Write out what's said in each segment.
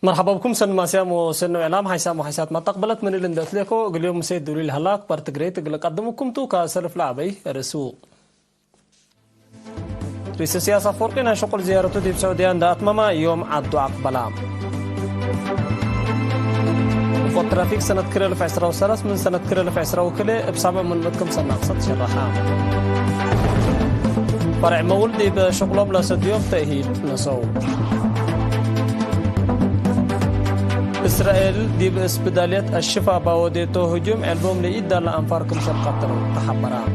مرحبا بكم سن ماسيام وسن اعلام حيسام وحيسات ما تقبلت من الاندات ليكو اليوم سيد دولي الهلاك بارتجريت قدمكم تو كسلف لعبي رسو رئيس السياسة فورقنا شغل زيارته دي بسعوديان دا أتماما يوم عدو عقبلام وفوت ترافيك سنة كريل في عسرة وسلس من سنة كريل في عسرة وكلي بسبع من مدكم سنة قصد شرحام فرع مول دي بشغلهم لسديوم تأهيل نسو إسرائيل دي بإسبدالية الشفاء باوديتو هجوم ألبوم لإيدا لأنفاركم شرقاتنا تحبرام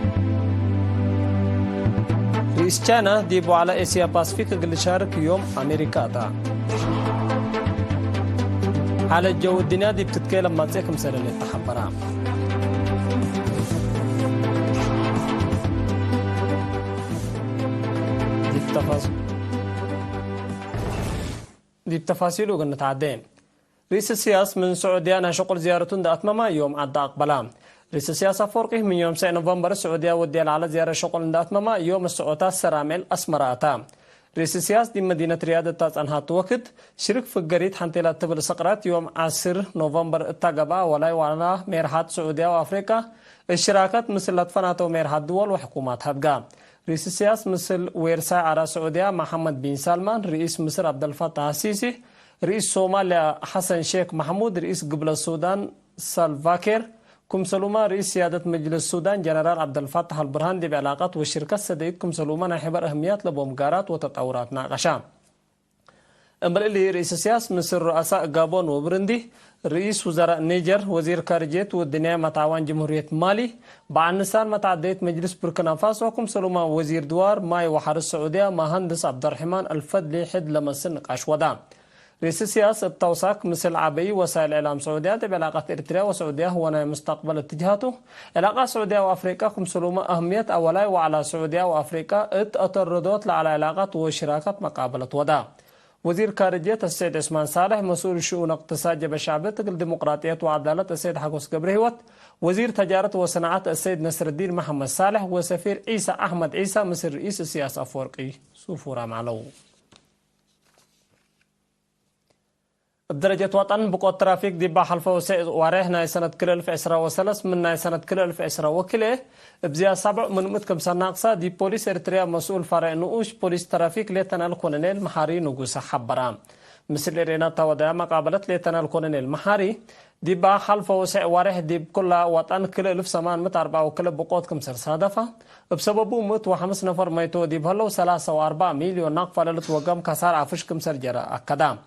رئيس تشاينا ديبو على اسيا باسفيك اللي شارك يوم امريكا دا على الجو الدنيا دي بتتكلم ما تسيكم سنة اللي تحبرها دي بتفاصيل وقلنا تعدين رئيس السياسة من سعودية أنا شغل زيارة دا أتماما يوم عدا أقبلام رئيس السياسة فورقه من يوم 9 نوفمبر السعودية وديال على زيارة شغل ندات ماما يوم السعودية سرامل أسمراتا رئيس السياسة دي مدينة رياض التاز أنهات وقت شرك في الجريد حنتيلات تبل سقرات يوم 10 نوفمبر التاقبا ولاي وعنا ميرحات سعودية وأفريقيا الشراكات مثل لطفنات وميرحات دول وحكومات هبقا رئيس السياسة مثل ويرسا على سعودية محمد بن سلمان رئيس مصر عبد الفتاح السيسي رئيس صوماليا حسن شيخ محمود رئيس قبل السودان سالفاكير كم سلوما رئيس سيادة مجلس السودان جنرال عبد الفتاح البرهان دي بعلاقات والشركة سديد كم سلوما نحبر أهميات لبومقارات وتطورات ناقشة أمبر اللي رئيس السياسة مصر رؤساء غابون وبرندي رئيس وزراء نيجر وزير خارجية والدنيا متعاون جمهورية مالي بعنسان متعدية مجلس بوركينا فاسو وكم سلوما وزير دوار ماي وحر السعودية مهندس عبد الرحمن الفضلي حد لمسن نقاش ودا رئيس السياسة بتوثيق مثل عبي وسائل الإعلام سعودية بعلاقات إريتريا وسعودية هو مستقبل اتجاهاته علاقة سعودية وأفريقيا كم سلومة أهمية أولاي وعلى سعودية وأفريقيا اتردوت على علاقات وشراكات مقابلة ودا وزير خارجية السيد عثمان صالح مسؤول شؤون اقتصاد جبهة الشعبية الديمقراطية وعدالة السيد حقوس قبرهوت وزير تجارة وصناعات السيد نصر الدين محمد صالح وسفير عيسى أحمد عيسى مصر رئيس السياسة فورقي سوفورا معلو بدرجة وطن بقوة ترافيك دي بحلفة واريحنا سنة كل 2010 من سنة كل 2010 وكله بزيادة 7 من متكم سنة أقصى دي بوليس إريتريا مسؤول فرع نقوش بوليس ترافيك ليتنال كولونيل محاري نقوس حبرام مثل إرينا تودع مقابلة ليتنال كولونيل محاري دي بحلفة واريح دي بكل وطن كل 1904 وكل بقوة كم سر صادفة بسببه موت وخمس نفر ميتوا دي بهلو 3.4 مليون نقفة للتوقم كسار عفش كم سر جرا أكدام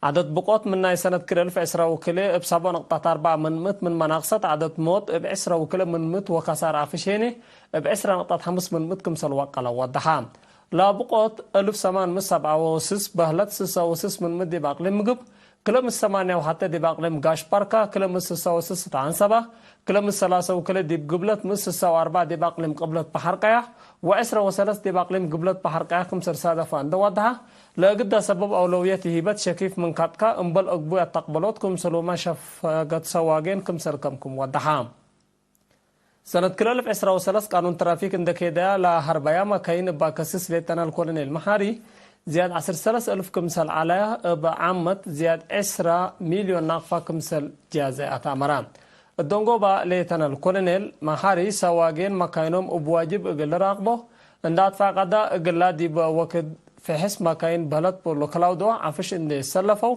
عدد بقوت من سنة كريل في 10 وكله بسبب نقطة 4 من مناقصة عدد موت ب10 وكله من مت وخسارة عفشيني ب10 نقطة 5 من متكم سلوق على وضحام لا بقوت 1807 وسس بهلت 6 وسس من مدي باقلي مجب كلام الثمانية وحتى دي باقلي مقاش باركا كلام 6 وسس عن 7 كلام 3 وكله دي بقبلت من 6 و4 دي باقلي مقبلت بحرقيا و10 و3 دي باقلي مقبلت بحرقيا كم سرسادة فان وضحها لا قد سبب أولويات هبات شكيف من كاتكا انبل أقبوية تقبلوتكم سلوما شف قد سواقين كم سركمكم ودحام سنة كلال في 20 قانون ترافيك اندكيدا لا هربايا ما كاين باكسس ليتنا الكولونيل المحاري زياد 10,000 كمسل على بعامة زياد 10 مليون ناقفة كمسل جازة أتامران الدونغو با ليتنا الكولونيل محاري سواقين ما كاينهم بواجب اقل راقبه اندات فاقدا اقلا دي بوقت في حس ما كاين بلد بولو كلاودو عفش ان سلفوا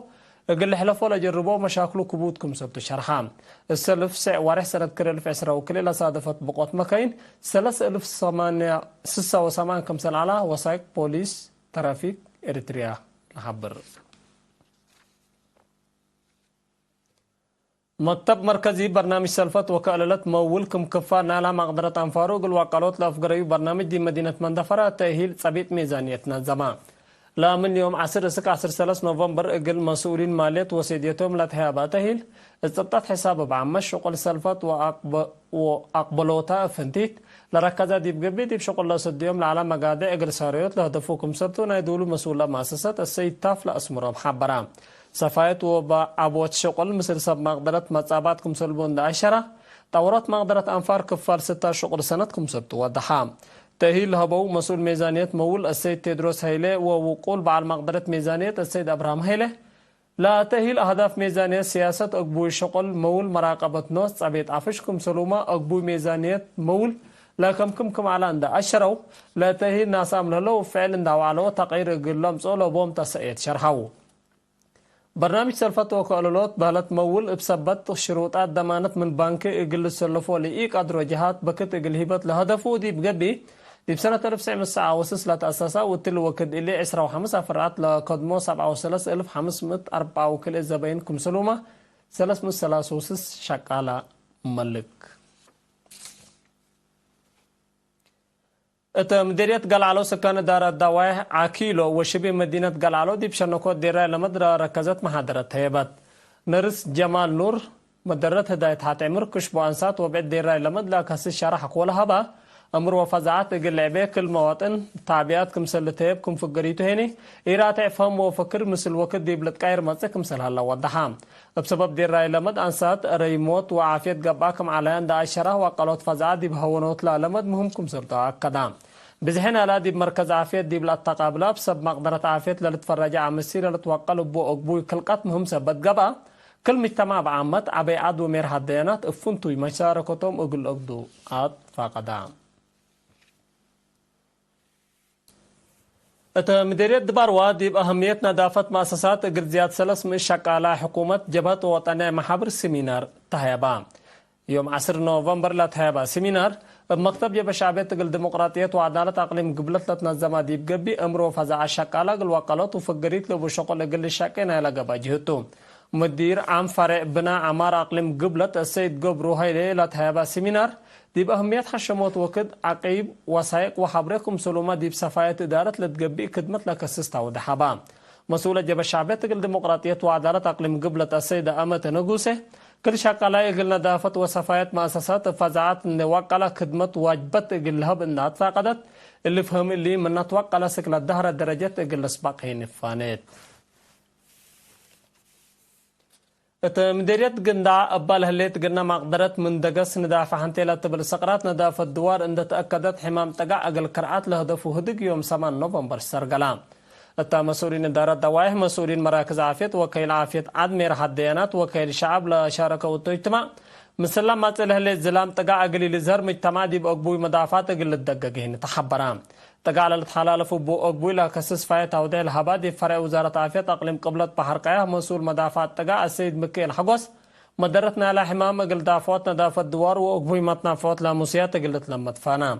قال حلفوا لجربوا مشاكل كبوتكم سبت شرحام السلف سع وارح سنة كرل في 10 وكل لا صادفت بقوت ما كاين 3,8 كم سنة على وثائق بوليس ترافيك إريتريا لحبر مكتب مركزي برنامج سلفت وكالة مولكم كفار نالا مقدرة أنفاروق الوقالات لأفقريو برنامج دي مدينة مندفرة تأهيل صبيت ميزانيتنا زمان لا من يوم 10 نوفمبر اقل مسؤولين مالية وسيديتهم لا تهيابا تأهيل استطاعت حساب بعمش شغل سلفت وأقبلوتا فنتيت لركزة دي بقبي دي بشغل لا سديهم لعلى مقادة اقل ساريوت لهدفوكم سبتو نايدولو مسؤول مؤسسة السيد تافل أسمرهم حبرام سفايت وبعبوت شغل مثل سب مقدرة مصاباتكم سلبون دا 10 طورات مقدرة أنفار كفار 6 شغل سنتكم سبتو ودحام تأهيل هبو مسؤول ميزانية مول السيد تيدروس هيلي ووقول بعد مقدرة ميزانية السيد أبراهام هيلي لا تهيل أهداف ميزانية سياسة أقبوي شغل مول مراقبة نص عبيد عفشكم سلومة أقبوي ميزانية مول لا كم على عند أشروا لا تهيل ناس عمله له فعل دعوة تغيير قلهم صولو بوم تسعيد شرحوا برنامج سلفت وكالولوت بهلت مول بسبت شروطات ضمانت من بنك اقل السلفو لإيق قدر وجهات بكت اقل هبت لهدفو دي بقبي دي بسنة 1900 لا تأساسا وتل وكد إلي 15 فرعات لقدمو 73,504 وكل الزباين كم سلومة 333 شكالة ملك مديرية قلعلو سكان دار الدواء عاكيلو وشبه مدينة قلعلو دي بشنكو ديرا لمدرة ركزت محاضرة هيبات نرس جمال نور مدرت هداية هاتعمر كشبو أنسات وبعد ديرا لمد لا كسي شارح قولها با أمر وفزعات قلعبه كل مواطن تعبيات كمسل تيب كم فقريتو هيني إيرات فهم وفكر مثل وقت دي بلد كاير ماتسا كمسل هلا وضحام بسبب ديرا لمد أنسات ريموت وعافيت قباكم عليان دا شرح وقالوت فزعات دي بهونوت لا لمد مهم كمسل دا أكدام بزحنا لا دي بمركز عافيت دي بلا التقابلة بسبب مقدرة عافيت للتفرج عمسيرة لتوقلوا بو أقبوي كلقات مهم سبت قبا كل مجتمع بعامت عبي عدو مير هدينات افنتوي مشاركتهم اقل اقدو عاد فاقدام مديرية دبار وادي بأهمية نظافة مؤسسات قرزيات سلس من شكالة حكومة جبهة وطنية محابر سيمينار تهيبا يوم 10 نوفمبر لا تهيبا سيمينار بمكتب جبهة شعبية تقل ديمقراطية وعدالة أقليم قبلت لتنظم ديب قبي أمرو فزع الشكالة قل وقالت وفقريت لبو شقل قل الشاكين هلا قبا جهتو مدير عام فرع بناء عمار أقليم قبلت السيد قبرو هاي لا تهيبا سيمينار دي بأهمية حشموت وكد عقيب وثائق وحبركم سلومة دي بصفاية إدارة لتقبي خدمة لكسستا ودحبا مسؤولة جبهة شعبية تقل ديمقراطية وعدالة أقليم قبلت السيدة أمة نقوسه كل شكالة يقل نظافة وصفاية مؤسسات فزعات نوقلة خدمة واجبت يقلها بالنات فاقدت اللي فهم اللي من نتوقع سكل الدهر الدرجات يقل سباق هي نفانيت مديرية قندع أبال هليت قلنا مقدرة من دقس ندافع حنتيلة تبل سقرات ندافة الدوار اند تأكدت حمام تقع أقل كرعات لهدف هدق يوم 8 نوفمبر سرقلام التا مسؤولين إدارة دوائح مسؤولين مراكز عافية وكيل عافية عدمير حديانات وكيل شعب لشاركة والتجتمع مسلم ما تلهليت زلام تقع أقل لزهر مجتمع دي بأقبوي مدافعات أقل الدقاقين تحبرام تقع للتحالف بو أقبوي لها كسس فاية توضيح الهبادي فرع وزارة عافية أقليم قبلت بحرقية مسؤول مدافعات تقع السيد مكي الحقوس مدرتنا على حمام أقل دافوات ندافة دوار وأقبوي متنافوات لاموسيات أقلت لمت فانا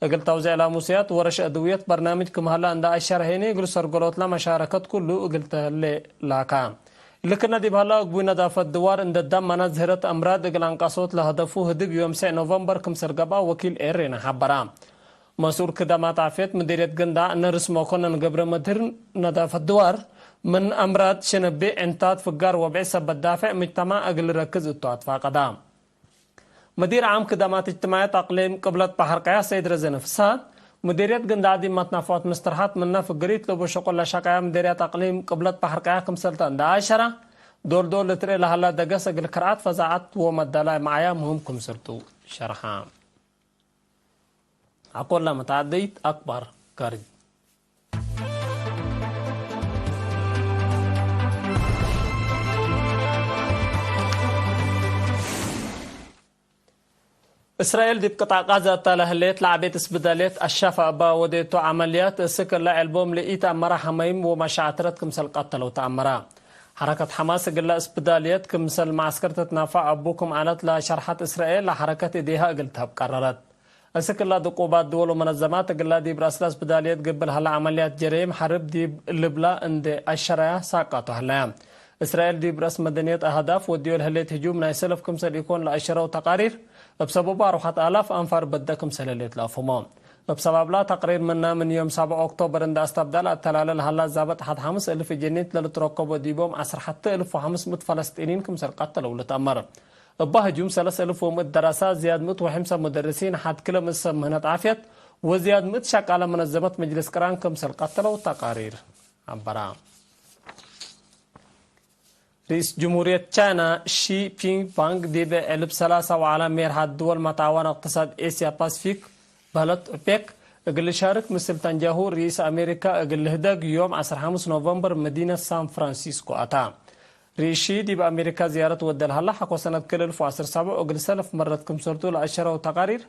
أقل توزيع لاموسيات ورش أدوية برنامج كم هلا عند أشهر هيني أقل سرقلوت لا مشاركة كله أقل تهلي لاكام لكن دي بهلا أقبوي ندافة دوار عند الدم منات زهرت أمراض أقل انقاصوت لهدفو هدق يوم 9 نوفمبر كم سرقبا وكيل إيرين حبرام مسؤول خدمات عافية مديرية قندع نرس موكونا قبر مدير نظافة الدوار من أمراض شنبي انتاد فقار وبعثة بالدافع مجتمع أقل ركز التوات فاقدام مدير عام خدمات اجتماعية أقليم قبلت بحرقية سيد رزين فساد مديرية قندع دي متنافوات مسترحات مننا فقريت لبو شقل لشاقية مديرية أقليم قبلت بحرقية كم سلطان دا 10 دور لتري لهلا دقس أقل كرعات فزعات ومدالا معايا مهم كم سرتو شرحان أقول لما تعديت أكبر كارج إسرائيل دي بقطع غزة تلهليت لعبيت اسبداليت الشفاء باوديتو عمليات سكر لعلبوم لإيت أمرا حميم ومشاعترت كمسل قتلوا تأمرا حركة حماس قل اسبداليت كمسل معسكر تتنافع أبوكم علت لشرحات إسرائيل لحركة إيديها قلتها بقررت أسكلا دقوبات دول ومنظمات قلا دي براسلاس بداليات قبل هلا عمليات جريم حرب دي اللبلا عند الشرايا ساقطوا هلا إسرائيل دي براس مدنية أهداف وديول هليت هجوم نايسلف كمسل يكون لأشرا وتقارير بسبب روحات آلاف أنفار بدكم سلاليت لافهمون بسبب لا تقرير منا من يوم 7 أكتوبر عند استبدال التلال هلا زابت حد 5000 جنيت للترقب وديبهم 10,500 فلسطينيين كمسل قتلوا لتأمر بهجوم 3,000 دراسات زياد 105 مدرسين حد كل مسم مهنة عافية وزياد 100 شق على منظمة مجلس كران كمسل قتلوا تقارير عبرا رئيس جمهورية تشاينا شي بينغ بانغ دي بقلب 3 وعلى ميرها الدول متعاون اقتصاد اسيا باسفيك بلد اوبك اقل شارك مثل تنجاهو رئيس امريكا اقل هداق يوم 15 نوفمبر مدينة سان فرانسيسكو اتا ريشي دي بأمريكا زيارة ودل هلا حكو سنة كل 1007 وقل سلف مرت كم صرتو لأشرة وتقارير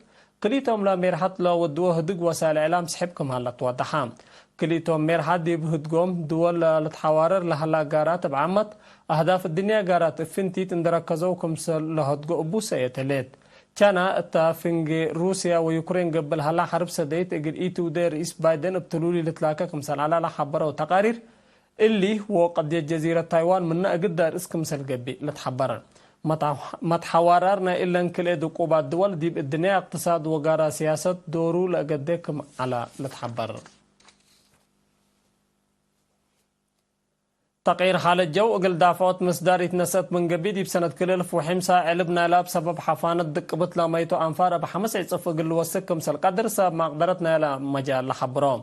كليتهم لا ميرحت لا ودوه هدق وسائل الإعلام سحبكم هلا توضحام كليتهم ميرحت دي بهدقهم دول لتحوارر لهلا قارات بعمت أهداف الدنيا قارات فنتي تندركزوكم لهدقو أبو سيتليت كان التافنج روسيا ويوكرين قبل هلا حرب سديت اجل ايتو دير رئيس بايدن ابتلولي لتلاكا كمسال على لحبرة وتقارير اللي هو قد جزيرة تايوان من أقدر اسم مسل قبي لتحبرن ما تحواررنا إلا انكل إدو قوبات دول دي الدنيا اقتصاد وقارة سياسة دورو لقديكم على لتحبرن تغيير حالة جو أقل دافعات مصدر يتنسط من قبيدي بسنة كل 1000 علبنا لا بسبب حفانة دق بطلة ميتو أنفار بحمس يتصف أقل وسكم سل قدر ساب ما قدرتنا لا مجال لحبرام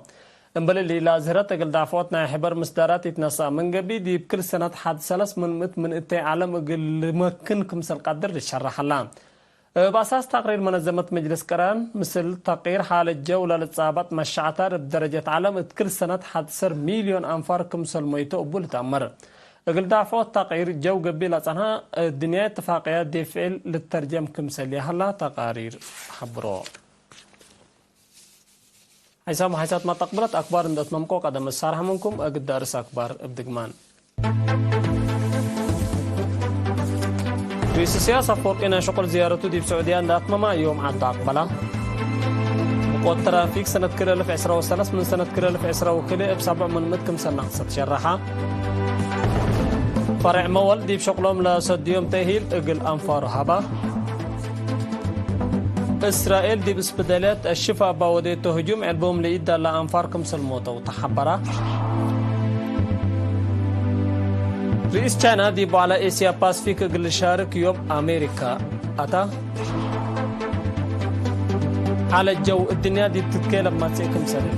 انبل اللي لازهرت أقل دافعاتنا حبر مصدرات يتنسط من قبيدي بكل سنة حد سلس من إتي عالم أقل مكنكم سل قدر للشرح اللام بأساس تقرير منظمة مجلس قران مثل تغيير حالة الجو للإصابات مشاعتار بدرجة عالم كل سنة حدسر مليون أنفار كمسل ميتو أبول تأمر أقل دافعات تغيير الجو قبيلة عنها الدنيا اتفاقيات دي فعل للترجم كمسل يهلا تقارير حبرو حيثما حيثات ما تقبلت أكبار اندت ممكو قدم السارح منكم أقل دارس أكبار ابدقمان رئيس السياسة فوقنا شغل زيارته دي بسعودية داتمما يوم عدى أقبله والترافيك سنة كلا 1013 من سنة كلا 1013 بسبع من مدكم سنة قصد شرحة فرع مول دي بشغلهم لصديوم تهيل اقل أنفار هبا إسرائيل دي بسبدالات الشفاء باوديته هجوم علبهم لإدى لأنفاركم سلموته وتحبره رئيس تشاينا دي على اسيا باسفيك قل شارك يوم امريكا اتا على الجو الدنيا دي بتتكلم ما تسيكم سنه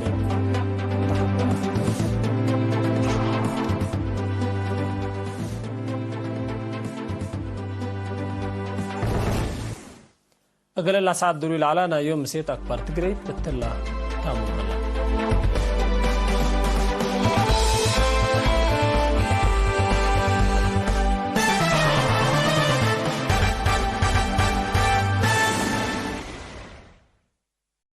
اقل الله سعد دليل علينا يوم مسيت اكبر تقريب بتلا تمام